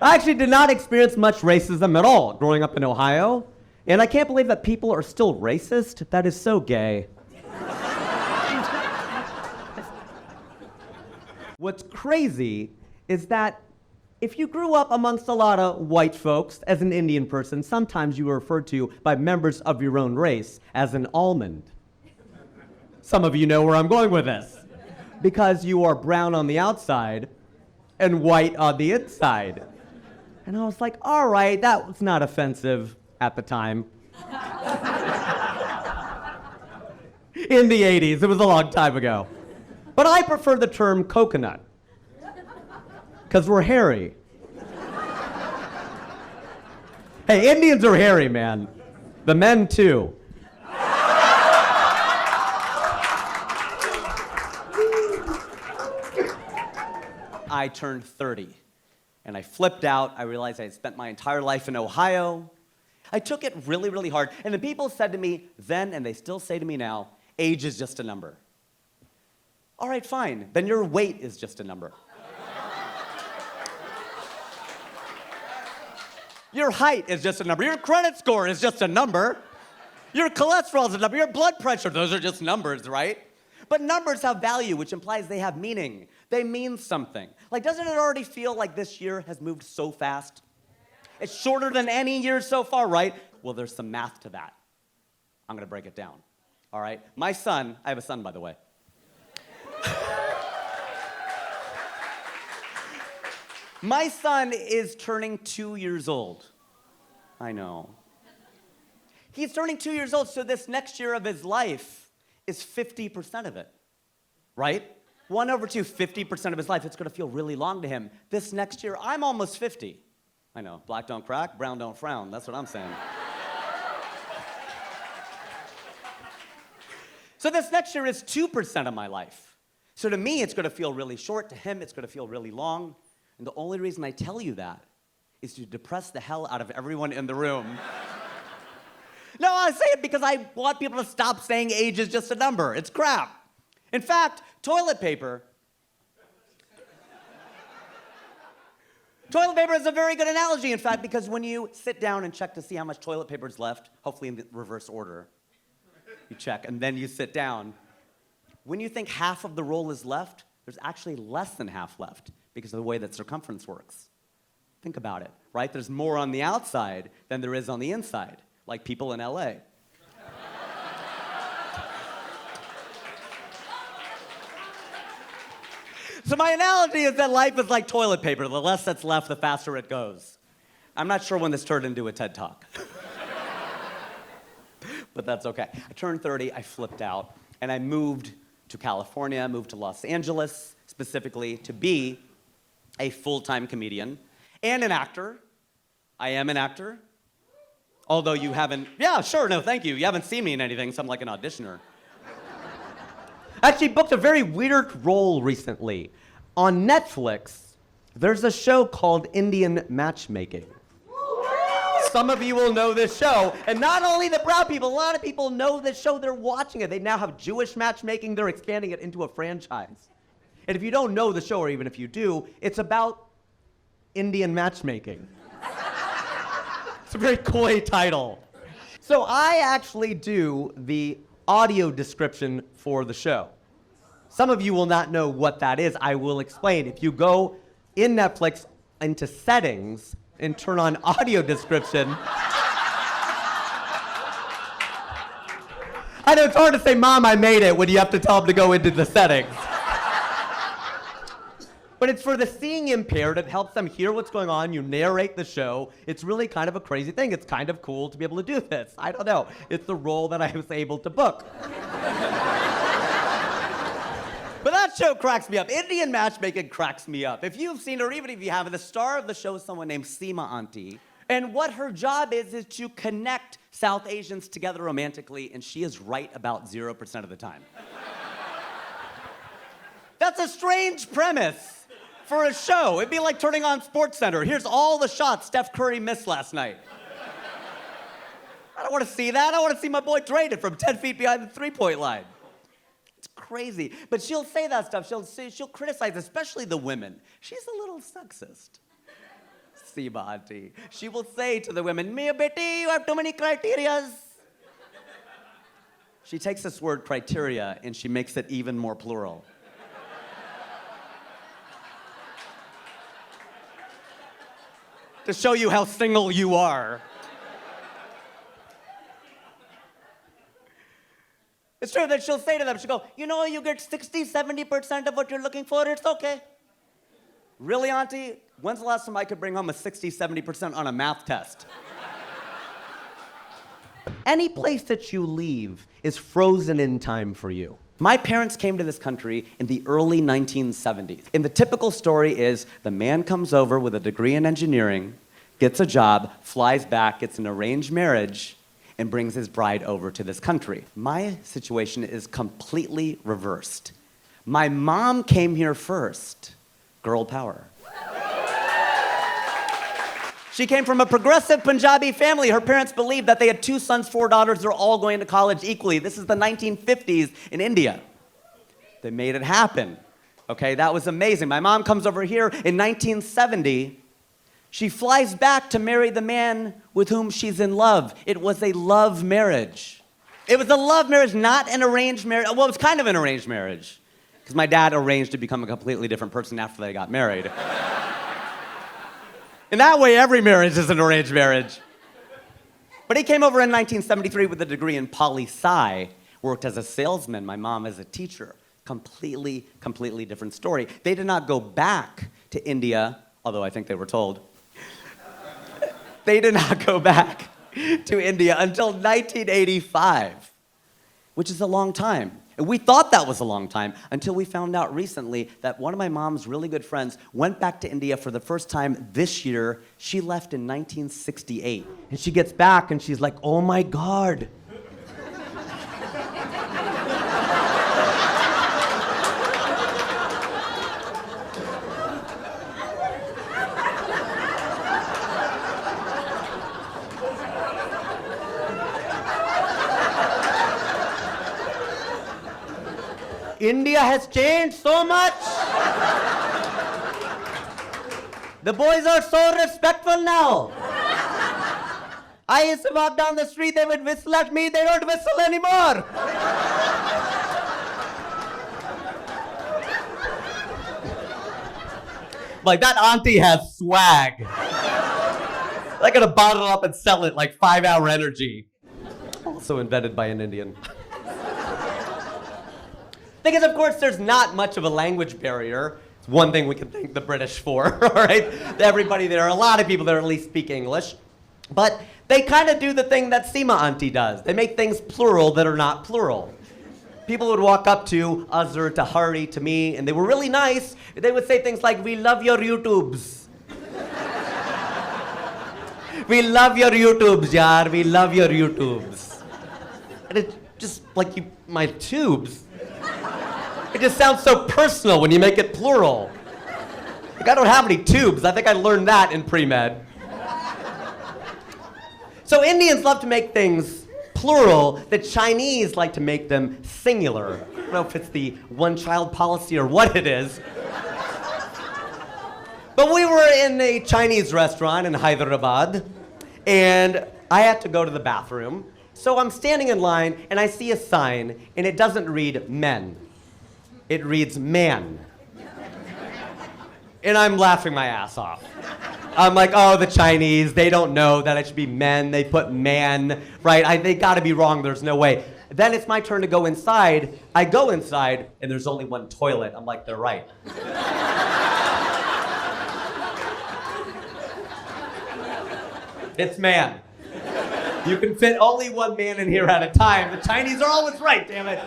I actually did not experience much racism at all growing up in Ohio. And I can't believe that people are still racist. That is so gay. What's crazy is that if you grew up amongst a lot of white folks as an Indian person, sometimes you were referred to by members of your own race as an almond. Some of you know where I'm going with this. Because you are brown on the outside and white on the inside. And I was like, all right, that was not offensive at the time. In the 80s, it was a long time ago. But I prefer the term coconut, because we're hairy. Hey, Indians are hairy, man. The men, too. I turned 30, and I flipped out. I realized I had spent my entire life in Ohio. I took it really, really hard, and the people said to me then, and they still say to me now, age is just a number. All right, fine, then your weight is just a number. Your height is just a number. Your credit score is just a number. Your cholesterol is a number. Your blood pressure, those are just numbers, right? But numbers have value, which implies they have meaning. They mean something. Like, doesn't it already feel like this year has moved so fast? It's shorter than any year so far, right? Well, there's some math to that. I'm gonna break it down, all right? My son, I have a son, by the way. My son is turning 2 years old. I know. He's turning 2 years old, so this next year of his life is 50% of it, right? 1/2, 50% of his life, it's gonna feel really long to him. This next year, I'm almost 50. I know, black don't crack, brown don't frown, that's what I'm saying. So this next year is 2% of my life. So to me, it's gonna feel really short, to him, it's gonna feel really long. And the only reason I tell you that is to depress the hell out of everyone in the room. No, I say it because I want people to stop saying age is just a number. It's crap. In fact, toilet paper is a very good analogy, in fact, because when you sit down and check to see how much toilet paper is left, hopefully in the reverse order, you check, and then you sit down. When you think half of the roll is left, there's actually less than half left because of the way that circumference works. Think about it, right? There's more on the outside than there is on the inside, like people in LA. So my analogy is that life is like toilet paper. The less that's left, the faster it goes. I'm not sure when this turned into a TED Talk. But that's okay. I turned 30, I flipped out, and I moved to California, moved to Los Angeles, specifically to be a full-time comedian and an actor. I am an actor. Although you haven't, yeah, sure, no, thank you. You haven't seen me in anything, so I'm like an auditioner. Actually booked a very weird role recently. On Netflix, there's a show called Indian Matchmaking. Some of you will know this show, and not only the brown people, a lot of people know this show, they're watching it. They now have Jewish matchmaking, they're expanding it into a franchise. And if you don't know the show, or even if you do, it's about Indian matchmaking. It's a very coy title. So I actually do the audio description for the show. Some of you will not know what that is. I will explain. If you go in Netflix into settings and turn on audio description. I know it's hard to say, Mom, I made it, when you have to tell them to go into the settings. But it's for the seeing impaired. It helps them hear what's going on. You narrate the show. It's really kind of a crazy thing. It's kind of cool to be able to do this. I don't know. It's the role that I was able to book. But that show cracks me up. Indian matchmaking cracks me up. If you've seen, or even if you haven't, the star of the show is someone named Seema Auntie. And what her job is to connect South Asians together romantically, and she is right about 0% of the time. That's a strange premise for a show. It'd be like turning on SportsCenter. Here's all the shots Steph Curry missed last night. I don't want to see that. I want to see my boy traded from 10 feet behind the three-point line. It's crazy. But she'll say that stuff. She'll criticize, especially the women. She's a little sexist. Seema auntie. She will say to the women, "Mia beti, you have too many criterias." She takes this word criteria and she makes it even more plural. To show you how single you are. It's true that she'll say to them, she'll go, "You know, you get 60, 70% of what you're looking for, it's okay." Really, auntie? When's the last time I could bring home a 60, 70% on a math test? Any place that you leave is frozen in time for you. My parents came to this country in the early 1970s. And the typical story is the man comes over with a degree in engineering, gets a job, flies back, gets an arranged marriage, and brings his bride over to this country. My situation is completely reversed. My mom came here first. Girl power. She came from a progressive Punjabi family. Her parents believed that they had 2 sons, 4 daughters. They're all going to college equally. This is the 1950s in India. They made it happen. Okay, that was amazing. My mom comes over here in 1970. She flies back to marry the man with whom she's in love. It was a love marriage. It was a love marriage, not an arranged marriage. Well, it was kind of an arranged marriage, because my dad arranged to become a completely different person after they got married. In that way, every marriage is an arranged marriage. But he came over in 1973 with a degree in poli-sci, worked as a salesman, my mom as a teacher. Completely different story. They did not go back to India, although I think they were told. They did not go back to India until 1985, which is a long time. And we thought that was a long time until we found out recently that one of my mom's really good friends went back to India for the first time this year. She left in 1968. And she gets back and she's like, "Oh my God." India has changed so much. The boys are so respectful now. I used to walk down the street, they would whistle at me, they don't whistle anymore. Like, that auntie has swag. I gotta bottle up and sell it like 5-hour energy. Also invented by an Indian. Thing is, of course, there's not much of a language barrier. It's one thing we can thank the British for, all right? Everybody, there are a lot of people that at least speak English. But they kind of do the thing that Seema auntie does. They make things plural that are not plural. People would walk up to Azhar, to Hari, to me, and they were really nice. They would say things like, "We love your YouTubes." "We love your YouTubes, yaar. We love your YouTubes." And it's just like, my tubes. It just sounds so personal when you make it plural. Like, I don't have any tubes. I think I learned that in pre-med. So Indians love to make things plural. The Chinese like to make them singular. I don't know if it's the one-child policy or what it is. But we were in a Chinese restaurant in Hyderabad, and I had to go to the bathroom. So I'm standing in line, and I see a sign, and it doesn't read men. It reads man. And I'm laughing my ass off. I'm like, "Oh, the Chinese, they don't know that it should be men. They put man, right? They gotta be wrong, there's no way." Then it's my turn to go inside. I go inside, and there's only one toilet. I'm like, "They're right." It's man. You can fit only one man in here at a time. The Chinese are always right, damn it.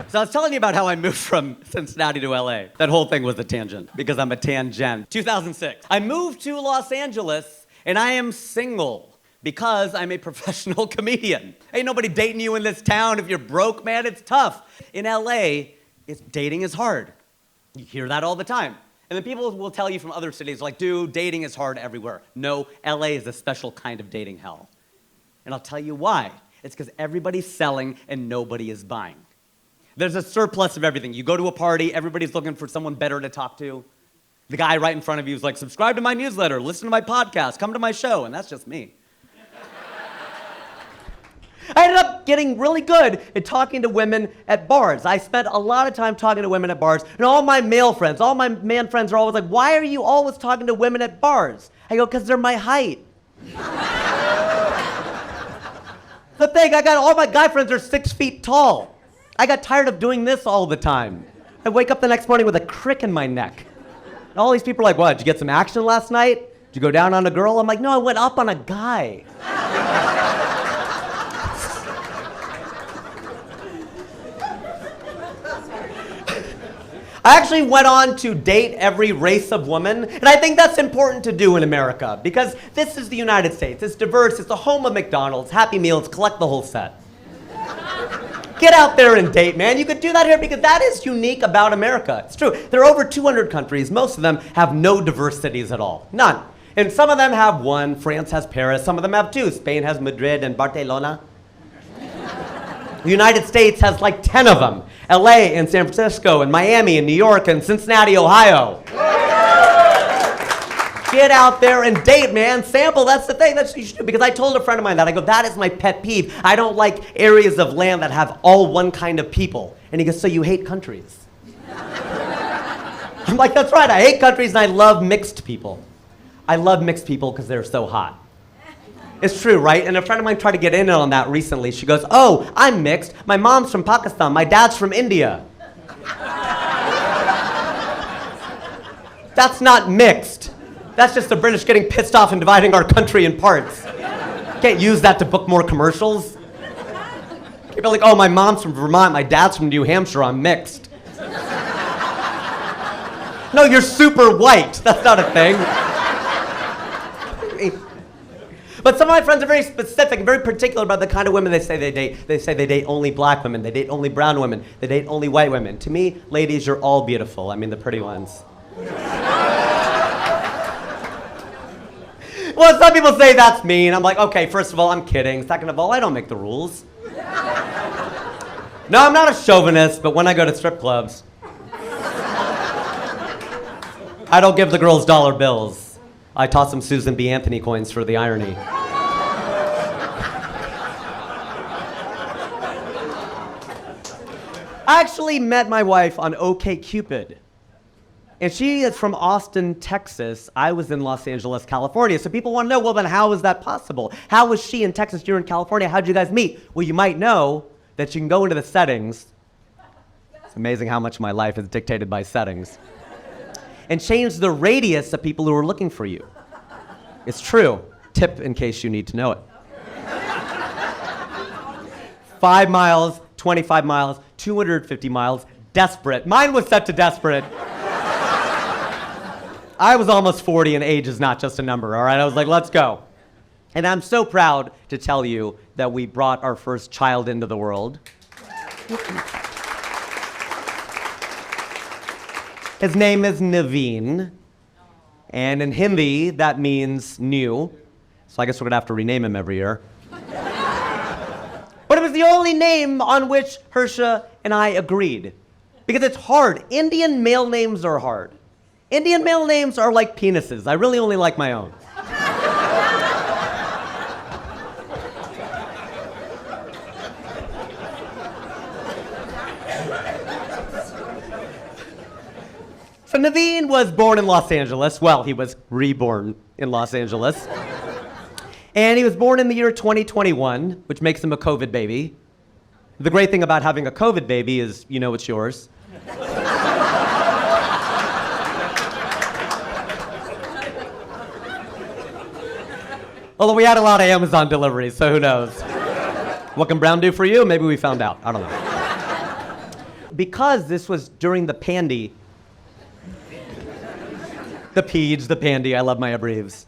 So I was telling you about how I moved from Cincinnati to LA. That whole thing was a tangent, because I'm a tangent. 2006. I moved to Los Angeles, and I am single because I'm a professional comedian. Ain't nobody dating you in this town. If you're broke, man, it's tough. In LA, dating is hard. You hear that all the time. And then people will tell you from other cities, like, "Dude, dating is hard everywhere." No, LA is a special kind of dating hell. And I'll tell you why. It's because everybody's selling and nobody is buying. There's a surplus of everything. You go to a party, everybody's looking for someone better to talk to. The guy right in front of you is like, subscribe to my newsletter, listen to my podcast, come to my show, and that's just me. I ended up getting really good at talking to women at bars. I spent a lot of time talking to women at bars, and all my male friends, all my man friends are always like, why are you always talking to women at bars? I go, because they're my height. The thing, all my guy friends are 6 feet tall. I got tired of doing this all the time. I wake up the next morning with a crick in my neck. And all these people are like, what, did you get some action last night? Did you go down on a girl? I'm like, no, I went up on a guy. I actually went on to date every race of woman, and I think that's important to do in America, because this is the United States. It's diverse, it's the home of McDonald's, Happy Meals, collect the whole set. Get out there and date, man. You could do that here because that is unique about America. It's true. There are over 200 countries. Most of them have no diverse cities at all. None. And some of them have one. France has Paris. Some of them have two. Spain has Madrid and Barcelona. The United States has like 10 of them. LA and San Francisco and Miami and New York and Cincinnati, Ohio. Get out there and date, man. Sample, that's the thing that you should do. Because I told a friend of mine that. I go, that is my pet peeve. I don't like areas of land that have all one kind of people. And he goes, so you hate countries? I'm like, that's right. I hate countries and I love mixed people. I love mixed people because they're so hot. It's true, right? And a friend of mine tried to get in on that recently. She goes, oh, I'm mixed. My mom's from Pakistan. My dad's from India. That's not mixed. That's just the British getting pissed off and dividing our country in parts. Can't use that to book more commercials. People are like, oh, my mom's from Vermont, my dad's from New Hampshire, I'm mixed. No, you're super white. That's not a thing. But some of my friends are very specific and very particular about the kind of women they say they date. They say they date only black women, they date only brown women, they date only white women. To me, ladies, you're all beautiful. I mean, the pretty ones. Well, some people say that's mean. I'm like, okay, first of all, I'm kidding. Second of all, I don't make the rules. No, I'm not a chauvinist, but when I go to strip clubs, I don't give the girls dollar bills. I toss them Susan B. Anthony coins for the irony. I actually met my wife on OkCupid. And she is from Austin, Texas. I was in Los Angeles, California. So people want to know, well, then how is that possible? How was she in Texas, you're in California? How'd you guys meet? Well, you might know that you can go into the settings. It's amazing how much my life is dictated by settings. And change the radius of people who are looking for you. It's true. Tip in case you need to know it. 5 miles, 25 miles, 250 miles, desperate. Mine was set to desperate. I was almost 40 and age is not just a number, all right? I was like, let's go. And I'm so proud to tell you that we brought our first child into the world. His name is Naveen. And in Hindi, that means new. So I guess we're gonna have to rename him every year. But it was the only name on which Harsha and I agreed. Because it's hard. Indian male names are hard. Indian male names are like penises. I really only like my own. So Naveen was born in Los Angeles. Well, he was reborn in Los Angeles. And he was born in the year 2021, which makes him a COVID baby. The great thing about having a COVID baby is you know it's yours. Although we had a lot of Amazon deliveries, so who knows? What can Brown do for you? Maybe we found out. I don't know. Because this was during the pandy, the peej, the pandy, I love my abbreves.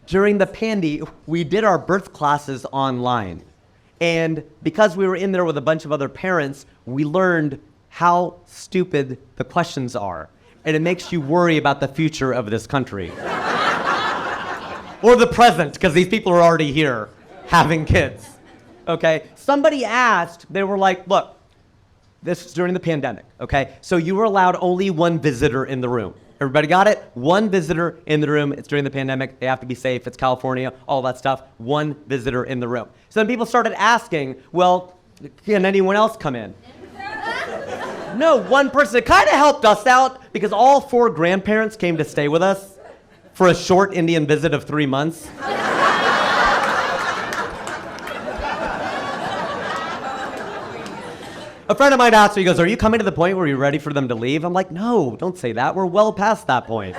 During the pandy, we did our birth classes online. And because we were in there with a bunch of other parents, we learned how stupid the questions are. And it makes you worry about the future of this country. Or the present, because these people are already here having kids. Okay? Somebody asked, they were like, look, this was during the pandemic, okay? So you were allowed only one visitor in the room. Everybody got it? One visitor in the room. It's during the pandemic. They have to be safe. It's California, all that stuff. One visitor in the room. So then people started asking, well, can anyone else come in? No, one person. It kind of helped us out because all 4 grandparents came to stay with us for a short Indian visit of 3 months. A friend of mine asked me, he goes, are you coming to the point where you're ready for them to leave? I'm like, no, don't say that. We're well past that point.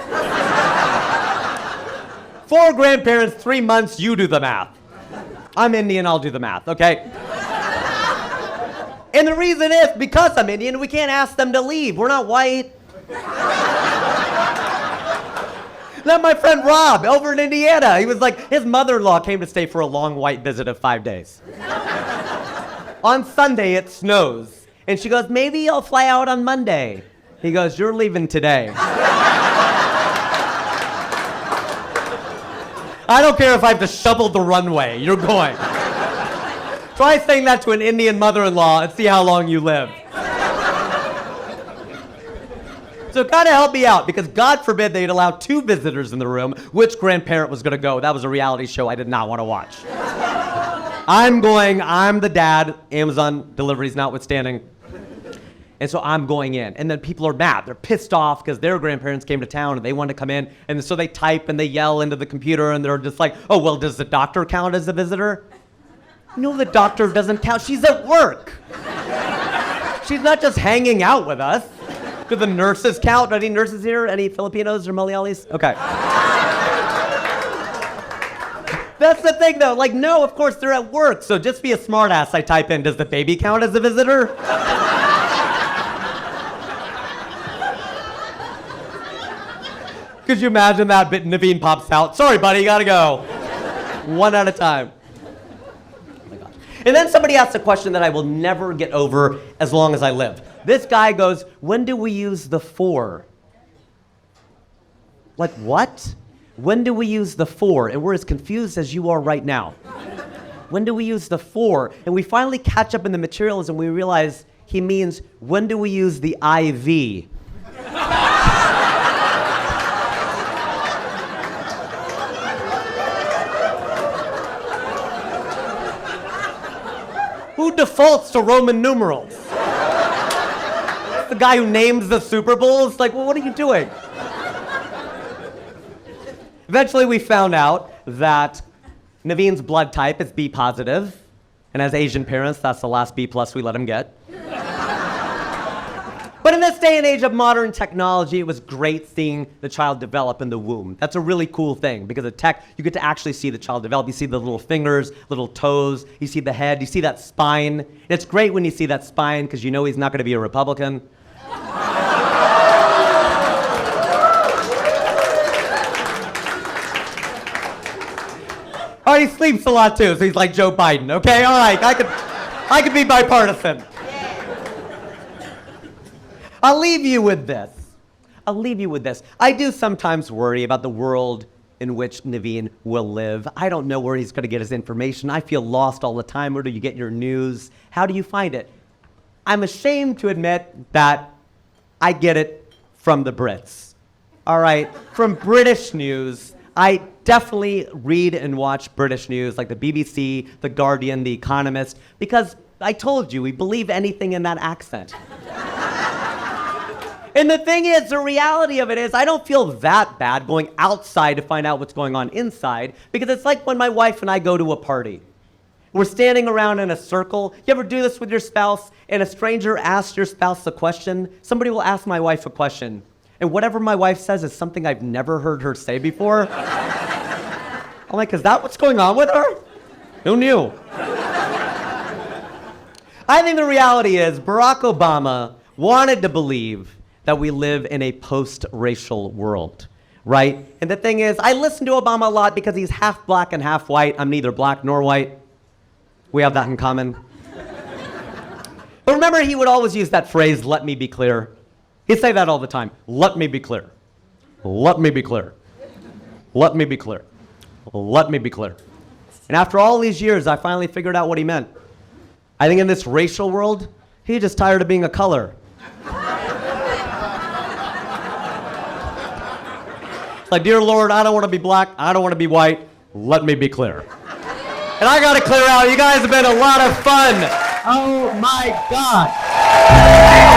4 grandparents, 3 months, you do the math. I'm Indian, I'll do the math, okay? And the reason is, because I'm Indian, we can't ask them to leave. We're not white. Then my friend Rob, over in Indiana, he was like, his mother-in-law came to stay for a long white visit of 5 days. On Sunday, it snows. And she goes, maybe I'll fly out on Monday. He goes, you're leaving today. I don't care if I have to shovel the runway. You're going. Try saying that to an Indian mother-in-law and see how long you live. So it kind of helped me out because God forbid they'd allow 2 visitors in the room. Which grandparent was going to go? That was a reality show I did not want to watch. I'm going, I'm the dad, Amazon deliveries notwithstanding. And so I'm going in. And then people are mad. They're pissed off because their grandparents came to town and they want to come in. And so they type and they yell into the computer and they're just like, oh, well, does the doctor count as a visitor? No, the doctor doesn't count. She's at work. She's not just hanging out with us. Do the nurses count? Any nurses here? Any Filipinos or Malayalis? Okay. That's the thing, though. Like, no, of course, they're at work. So just be a smartass. I type in, does the baby count as a visitor? Could you imagine that? Naveen pops out. Sorry, buddy, gotta go. One at a time. Oh my gosh. And then somebody asked a question that I will never get over as long as I live. This guy goes, when do we use the for? Like, what? When do we use the for? And we're as confused as you are right now. When do we use the for? And we finally catch up in the materials and we realize he means, when do we use the IV? Who defaults to Roman numerals? The guy who names the Super Bowls? Like, well, what are you doing? Eventually, we found out that Naveen's blood type is B positive, and as Asian parents, that's the last B+ we let him get. But in this day and age of modern technology, it was great seeing the child develop in the womb. That's a really cool thing because of tech, you get to actually see the child develop. You see the little fingers, little toes, you see the head, you see that spine. And it's great when you see that spine because you know he's not going to be a Republican. Oh, he sleeps a lot too, so he's like Joe Biden. Okay, all right, I could be bipartisan. I'll leave you with this. I do sometimes worry about the world in which Naveen will live. I don't know where he's going to get his information. I feel lost all the time. Where do you get your news? How do you find it? I'm ashamed to admit that I get it from the Brits. All right, from British news. I definitely read and watch British news like the BBC, The Guardian, The Economist, because I told you, we believe anything in that accent. And the thing is, the reality of it is, I don't feel that bad going outside to find out what's going on inside, because it's like when my wife and I go to a party. We're standing around in a circle. You ever do this with your spouse, and a stranger asks your spouse a question? Somebody will ask my wife a question, and whatever my wife says is something I've never heard her say before. I'm like, is that what's going on with her? Who knew? I think the reality is Barack Obama wanted to believe that we live in a post-racial world, right? And the thing is, I listen to Obama a lot because he's half black and half white. I'm neither black nor white. We have that in common. But remember, he would always use that phrase, let me be clear. He'd say that all the time. Let me be clear. Let me be clear. Let me be clear. Let me be clear. And after all these years, I finally figured out what he meant. I think in this racial world, he's just tired of being a color. Like, dear Lord, I don't want to be black. I don't want to be white. Let me be clear. And I got to clear out. You guys have been a lot of fun. Oh, my God.